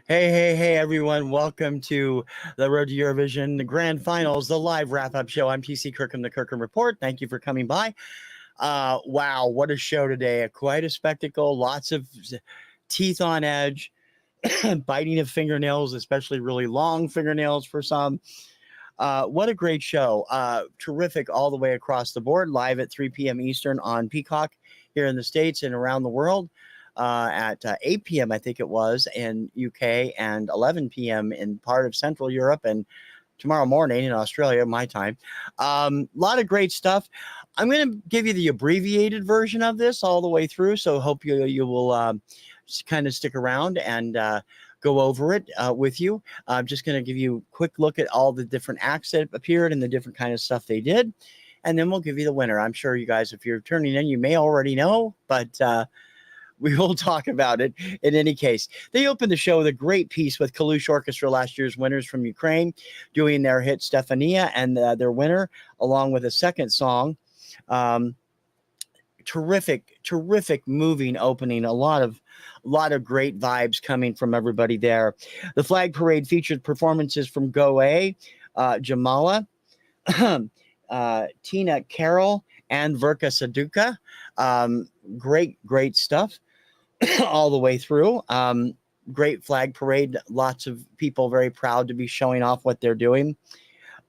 Hey, everyone. Welcome to the Road to Eurovision, the grand finals, the live wrap-up show. I'm TC Kirkham, the Kirkham Report. Thank you for coming by. Wow, what a show today. Quite a spectacle. Lots of teeth on edge, biting of fingernails, especially really long fingernails for some. What a great show. Terrific all the way across the board, live at 3 p.m. Eastern on Peacock here in the States and around the world. At 8 p.m., I think it was, in UK, and 11 p.m. in part of Central Europe, and tomorrow morning in Australia, my time. A lot of great stuff. I'm going to give you the abbreviated version of this all the way through, so hope you will kind of stick around and go over it with you. I'm just going to give you a quick look at all the different acts that appeared and the different kind of stuff they did, and then we'll give you the winner. I'm sure you guys, if you're turning in, you may already know, but we will talk about it in any case. They opened the show with a great piece with Kalush Orchestra, last year's winners from Ukraine, doing their hit Stefania, and their winner, along with a second song. Terrific moving opening. A lot of great vibes coming from everybody there. The flag parade featured performances from Goe, Jamala, Tina Carroll, and Verka Saduka. Great stuff all the way through. Great flag parade. Lots of people very proud to be showing off what they're doing.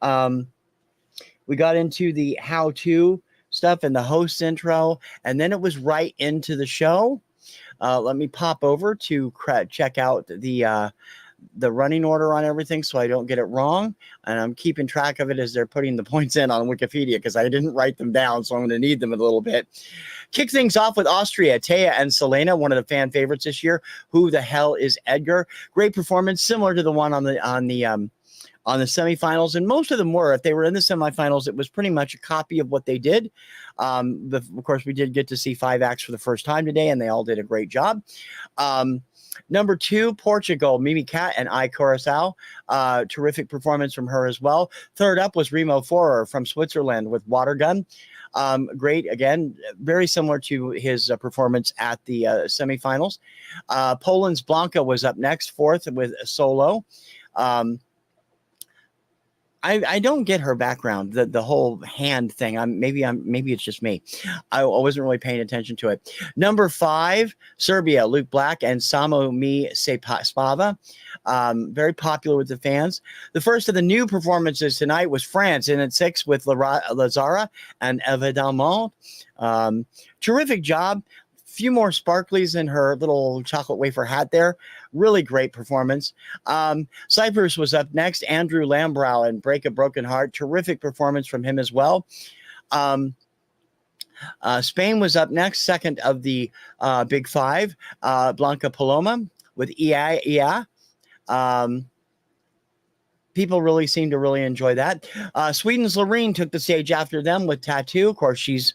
We got into the how-to stuff and the host intro, and then it was right into the show. Let me pop over to check out the running order on everything so I don't get it wrong. And I'm keeping track of it as they're putting the points in on Wikipedia because I didn't write them down, so I'm going to need them a little bit. Kick things off with Austria, Taya and Selena, one of the fan favorites this year. Who the hell is Edgar? Great performance, similar to the one on the semifinals, and most of them were. If they were in the semifinals, it was pretty much a copy of what they did. Of course, we did get to see 5 acts for the first time today, and they all did a great job. Number 2, Portugal, Mimi Cat and I Curacao. Terrific performance from her as well. Third up was Remo Forer from Switzerland with Water Gun. Great, again, very similar to his performance at the semifinals. Poland's Blanca was up next, fourth with Solo. I don't get her background, the whole hand thing. Maybe it's just me. I wasn't really paying attention to it. Number 5, Serbia, Luke Black and Samo Mi Spava. Very popular with the fans. The first of the new performances tonight was France in at 6 with Lazara and Evidemment. Terrific job. Few more sparklies in her little chocolate wafer hat there. Really great performance. Cyprus was up next. Andrew Lambrow and Break a Broken Heart. Terrific performance from him as well. Spain was up next, second of the Big Five. Blanca Paloma with Ia. People really seem to really enjoy that. Sweden's Loreen took the stage after them with Tattoo. Of course, she's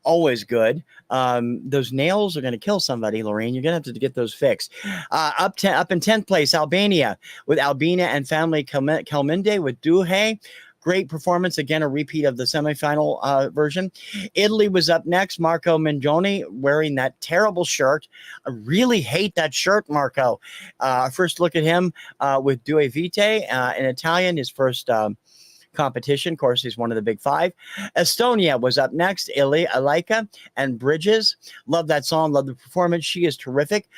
always good. Those nails are going to kill somebody, Lorraine. You're going to have to get those fixed. Up in 10th place, Albania with Albina and Family Kelminde with Duhe. Great performance. Again, a repeat of the semifinal version. Italy was up next. Marco Mengoni wearing that terrible shirt. I really hate that shirt, Marco. First look at him with Due Vite in Italian, his first competition. Of course, he's one of the Big Five. Estonia was up next. Alaika and Bridges. Love that song. Love the performance. She is terrific.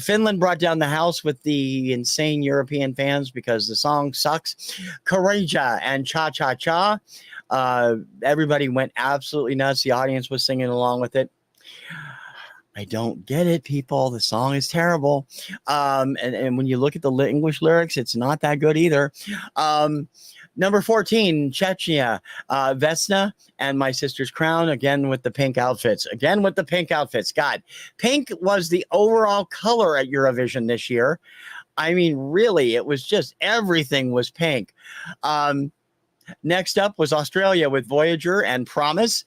Finland brought down the house with the insane European fans because the song sucks. Courageous and Cha Cha Cha. Everybody went absolutely nuts. The audience was singing along with it. I don't get it, people. The song is terrible. And when you look at the English lyrics, it's not that good either. Number 14, Chechnya, Vesna, and My Sister's Crown, again with the pink outfits. God, pink was the overall color at Eurovision this year. I mean, really, it was just everything was pink. Next up was Australia with Voyager and Promise,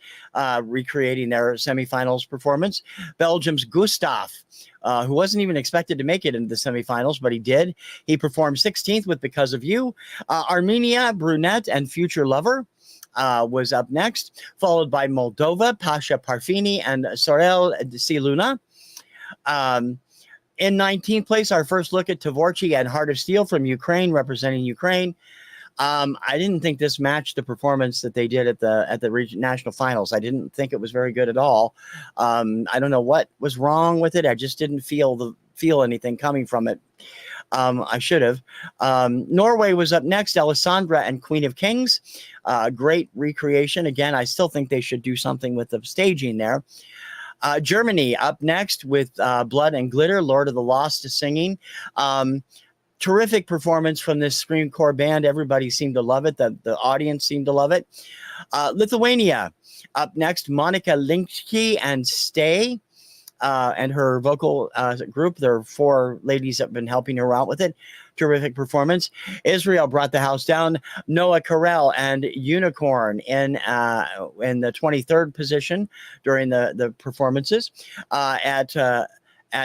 recreating their semifinals performance. Belgium's Gustav, who wasn't even expected to make it into the semifinals, but he did. He performed 16th with Because of You. Armenia, Brunette, and Future Lover was up next, followed by Moldova, Pasha Parfini, and Sorel Siluna. In 19th place, our first look at Tvorchi and Heart of Steel from Ukraine, representing Ukraine. I didn't think this matched the performance that they did at the national finals. I didn't think it was very good at all. I don't know what was wrong with it. I just didn't feel anything coming from it. I should have. Norway was up next, Alessandra and Queen of Kings. Great recreation. Again, I still think they should do something with the staging there. Germany up next with Blood and Glitter, Lord of the Lost singing. Terrific performance from this Scream Core band. Everybody seemed to love it. The audience seemed to love it. Lithuania up next, Monika Linkski and Stay and her vocal group. There are 4 ladies that have been helping her out with it. Terrific performance. Israel brought the house down. Noah Carell and Unicorn in the 23rd position during the performances. At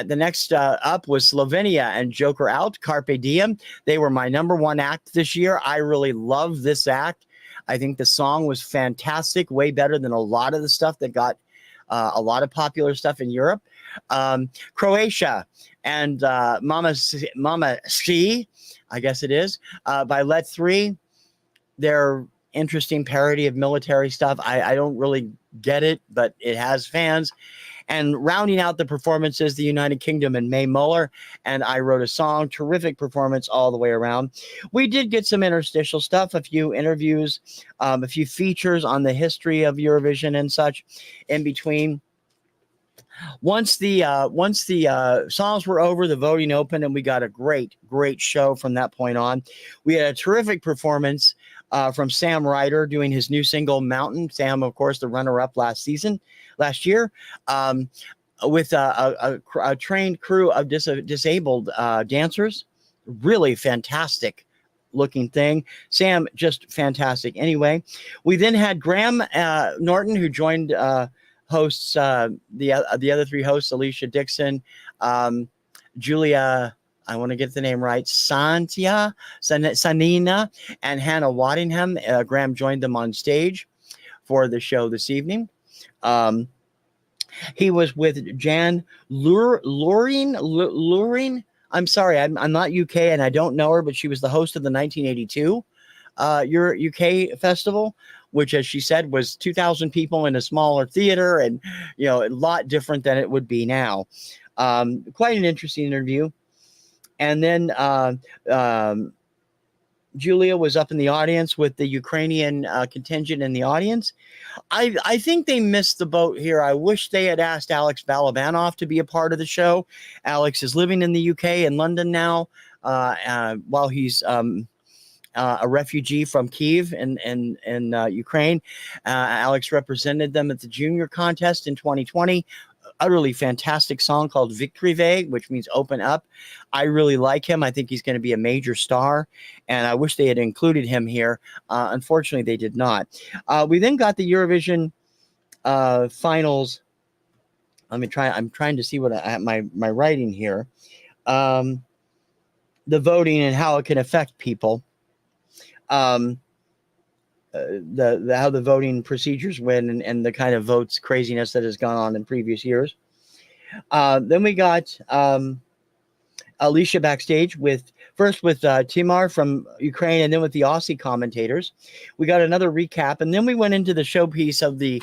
the next up was Slovenia and Joker Out, Carpe Diem. They were my number 1 act this year. I really love this act. I think the song was fantastic, way better than a lot of the stuff that got a lot of popular stuff in Europe. Croatia and Mama Ski, I guess it is, by Let 3. They're interesting parody of military stuff. I don't really get it, but it has fans. And rounding out the performances, the United Kingdom and Mae Muller and I Wrote a Song. Terrific performance all the way around. We did get some interstitial stuff, a few interviews, a few features on the history of Eurovision and such in between. Once the songs were over, the voting opened, and we got a great show from that point on. We had a terrific performance from Sam Ryder doing his new single Mountain. Sam, of course, the runner-up last year, with a trained crew of disabled dancers. Really fantastic looking thing. Sam, just fantastic. Anyway, we then had Graham Norton, who joined hosts, the other 3 hosts, Alicia Dixon, Julia, I want to get the name right, Sanina, and Hannah Waddingham. Graham joined them on stage for the show this evening. He was with Jan Luring. I'm sorry, I'm not UK and I don't know her, but she was the host of the 1982 UK festival, which, as she said, was 2,000 people in a smaller theater, and a lot different than it would be now. Quite an interesting interview. And then Julia was up in the audience with the Ukrainian contingent in the audience. I think they missed the boat here. I wish they had asked Alex Balabanov to be a part of the show. Alex is living in the UK in London now, while he's a refugee from Kyiv in Ukraine. Alex represented them at the junior contest in 2020. Utterly fantastic song called Victory, which means open up. I really like him. I think he's going to be a major star, and I wish they had included him here. Unfortunately, they did not. We then got the Eurovision finals. Let me try. I'm trying to see what my writing here. The voting and how it can affect people. How the voting procedures win and the kind of votes craziness that has gone on in previous years. Then we got Alicia backstage with Timar from Ukraine, and then with the Aussie commentators. We got another recap, and then we went into the showpiece of the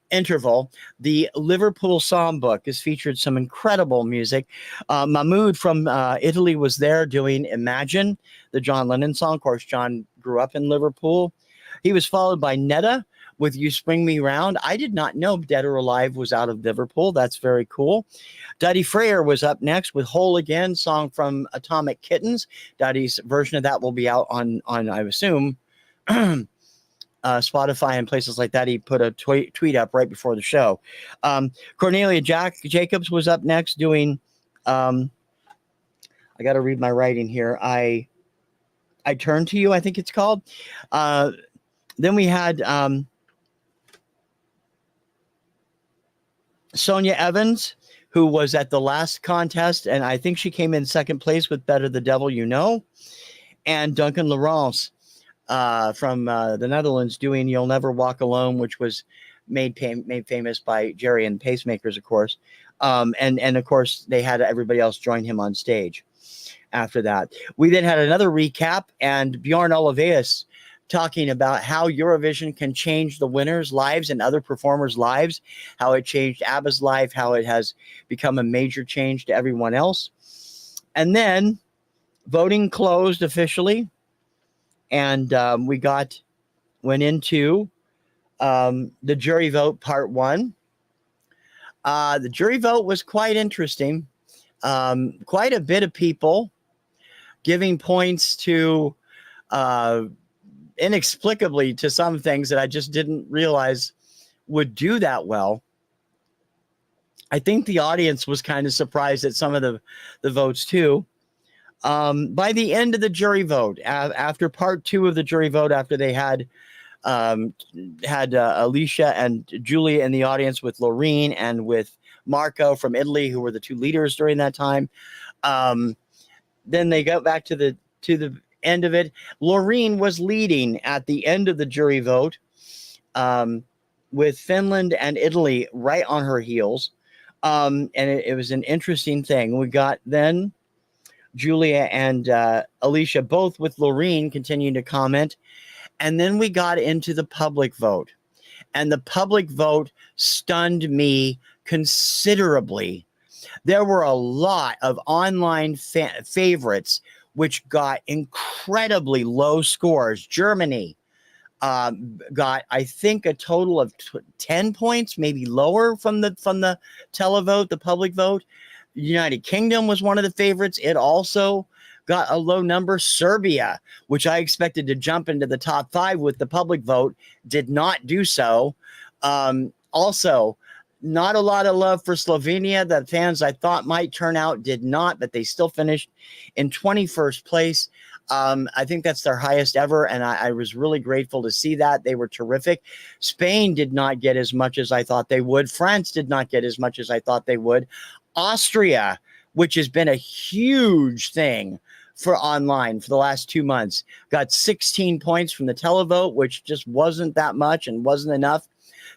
interval. The Liverpool Songbook has featured some incredible music. Mahmoud from Italy was there doing Imagine, the John Lennon song. Of course, John grew up in Liverpool. He was followed by Netta with You Spring Me Round. I did not know Dead or Alive was out of Liverpool. That's very cool. Duddy Freyer was up next with Whole Again, song from Atomic Kittens. Duddy's version of that will be out on I assume, Spotify and places like that. He put a tweet up right before the show. Cornelia Jacobs was up next doing, I got to read my writing here. I Turn to You, I think it's called. Then we had Sonia Evans, who was at the last contest, and I think she came in second place with Better the Devil You Know. And Duncan Laurence from the Netherlands doing You'll Never Walk Alone, which was made famous by Jerry and Pacemakers, of course. And of course, they had everybody else join him on stage after that. We then had another recap, and Bjorn Olaveus talking about how Eurovision can change the winners' lives and other performers' lives, how it changed ABBA's life, how it has become a major change to everyone else. And then voting closed officially, and we went into the jury vote part one. The jury vote was quite interesting. Quite a bit of people giving points to inexplicably to some things that I just didn't realize would do that well. I think the audience was kind of surprised at some of the votes too. By the end of the jury vote, after part two of the jury vote, after they had Alicia and Julia in the audience with Loreen and with Marco from Italy, who were the two leaders during that time, then they got back to the end of it. Loreen was leading at the end of the jury vote, with Finland and Italy right on her heels. And it was an interesting thing. We got then Julia and Alicia both with Loreen continuing to comment. And then we got into the public vote. And the public vote stunned me considerably. There were a lot of online favorites which got incredibly low scores. Germany got, I think, a total of 10 points, maybe lower from the televote, the public vote. United Kingdom was one of the favorites. It also got a low number. Serbia, which I expected to jump into the top 5 with the public vote, did not do so. Also, not a lot of love for Slovenia. The fans I thought might turn out did not, but they still finished in 21st place. I think that's their highest ever, and I was really grateful to see that. They were terrific. Spain did not get as much as I thought they would. France did not get as much as I thought they would. Austria, which has been a huge thing for online for the last 2 months, got 16 points from the televote, which just wasn't that much and wasn't enough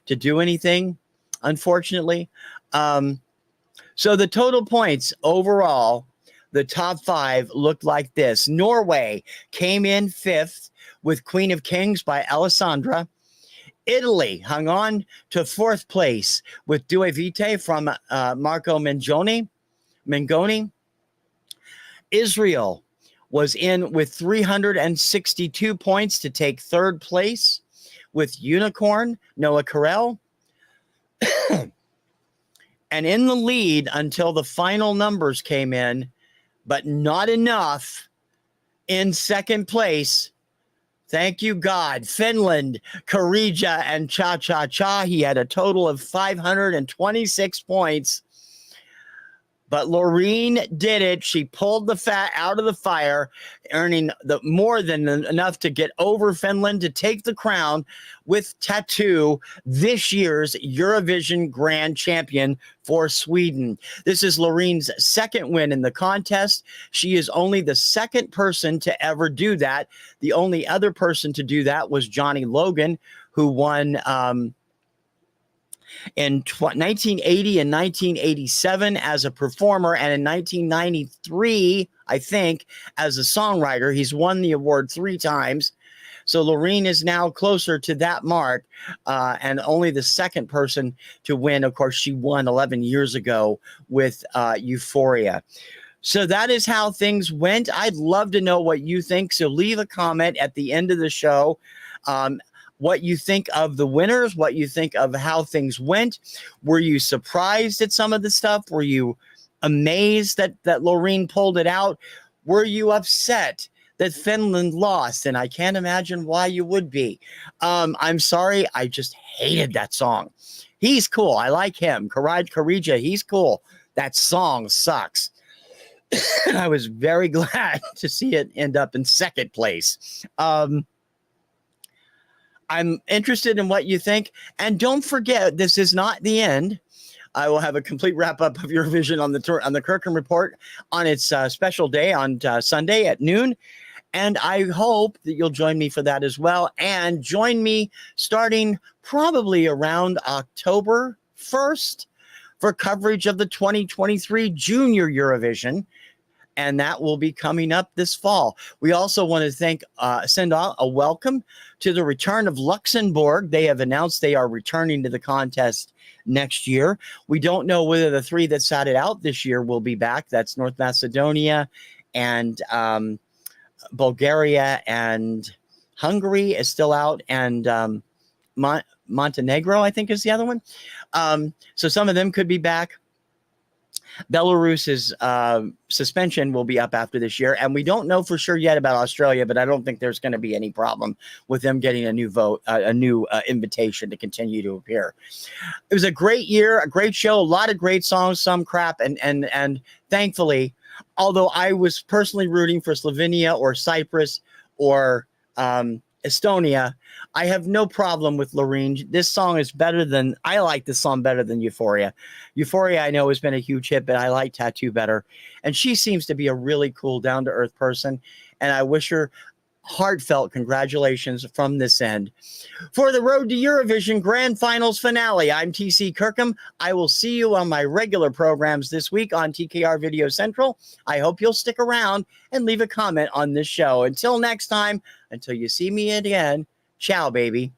to do anything, unfortunately. So the total points overall, the top 5 looked like this. Norway came in 5th with Queen of Kings by Alessandra. Italy hung on to 4th place with Due Vite from Marco Mengoni. Israel was in with 362 points to take 3rd place with Unicorn, Noah Carell. And in the lead until the final numbers came in, but not enough, in 2nd place, thank you, God, Finland, Karija, and Cha Cha Cha. He had a total of 526 points. But Loreen did it. She pulled the fat out of the fire, earning more than enough to get over Finland to take the crown with Tattoo, this year's Eurovision Grand Champion for Sweden. This is Loreen's 2nd win in the contest. She is only the 2nd person to ever do that. The only other person to do that was Johnny Logan, who won in 1980 and 1987 as a performer, and in 1993, I think, as a songwriter. He's won the award 3 times. So Loreen is now closer to that mark, and only the 2nd person to win. Of course, she won 11 years ago with Euphoria. So that is how things went. I'd love to know what you think. So leave a comment at the end of the show. What you think of the winners, what you think of how things went. Were you surprised at some of the stuff? Were you amazed that Loreen pulled it out? Were you upset that Finland lost? And I can't imagine why you would be. I'm sorry. I just hated that song. He's cool. I like him. Karija, he's cool. That song sucks. I was very glad to see it end up in 2nd place. I'm interested in what you think. And don't forget, this is not the end. I will have a complete wrap-up of Eurovision on the Kirkham Report on its special day on Sunday at noon. And I hope that you'll join me for that as well. And join me starting probably around October 1st for coverage of the 2023 Junior Eurovision. And that will be coming up this fall. We also want to send out a welcome to the return of Luxembourg. They have announced they are returning to the contest next year. We don't know whether the three that sat it out this year will be back. That's North Macedonia and Bulgaria, and Hungary is still out, and Montenegro, I think, is the other one. So some of them could be back. Belarus's suspension will be up after this year, and we don't know for sure yet about Australia, but I don't think there's going to be any problem with them getting a new invitation to continue to appear. It was a great year, a great show, a lot of great songs, some crap, and thankfully, although I was personally rooting for Slovenia or Cyprus or Estonia, I have no problem with Loreen. This song is I like this song better than Euphoria. Euphoria, I know, has been a huge hit, but I like Tattoo better. And she seems to be a really cool, down-to-earth person. And I wish her heartfelt congratulations from this end. For the Road to Eurovision Grand Finals finale, I'm TC Kirkham. I will see you on my regular programs this week on TKR VideoCentral. I hope you'll stick around and leave a comment on this show. Until next time, until you see me again, ciao, baby.